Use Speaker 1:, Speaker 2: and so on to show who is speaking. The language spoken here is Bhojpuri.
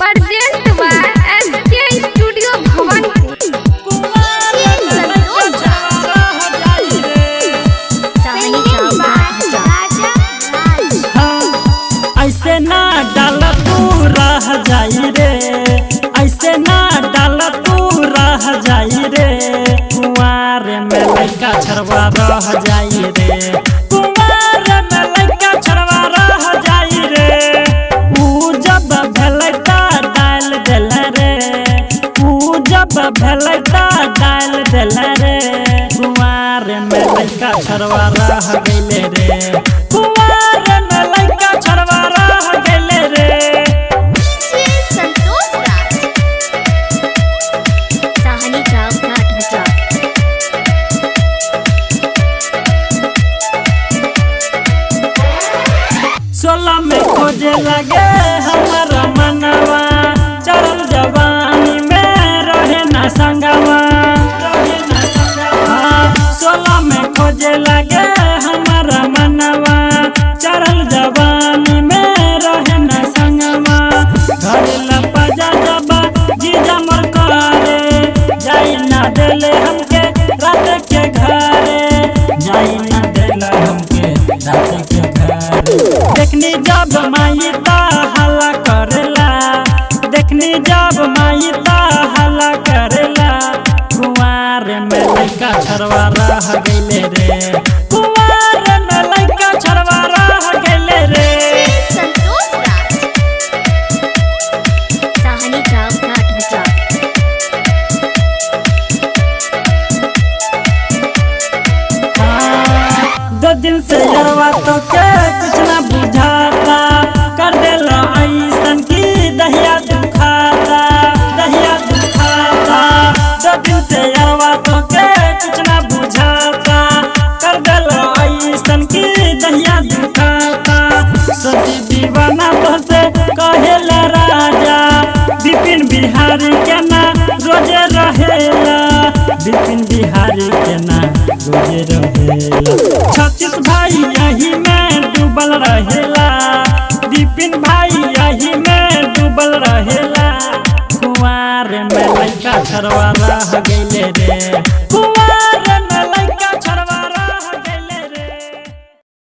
Speaker 1: Present by SK studio Bhawanipur.
Speaker 2: ऐसे ना डाल तू रह जाई रे, ऐसे ना डाल तू रह जाई रे, कुंवार में लड़का छड़वा रह जाई रे, कुंवार में लड़का छड़वा रह जाई रे। ऊ जब भेलता डाल दिल रे, ऊ जब भेलता डाल दिल रे, कुंवार में लड़का छड़वा रह गइले रे, कुंवार में लड़का छड़वा रह गइले रे। सोलह में खोजे लगे हमारा मनवा, चढ़ल जवानी में रहे न संगवा, सोलह में खोजे लगे हमारा मनवा, चढ़ल जवानी में रहे न संगवा। घर लपजा जबा जीजा मोर करे, जाई ना देले हमके रात के घरे, जाई ना देले हमके रात के घरे। देखनी जब माईता हल्ला करेला, देखनी जब माईता हल्ला करेला, कुंवार में लड़का छड़वा रह गइले रे, कुंवार में लड़का छड़वा रह गइले रे। दो दिन से यरवा तो के कुछ ना बुझाता, कर देला ऐसन की दहिया दुखाता, दहिया दुखाता। दो दिन से यरवा तो के कुछ ना बुझाता, कर देला ऐसन की दहिया दुखाता। सोची दीवाना तो से कहेला राजा, विपिन बिहारी के ना रोजे रहेला, विपिन बिहारी के ना रोजे रहेला। 36 भाई यही में डूबल रहेला, विपिन भाई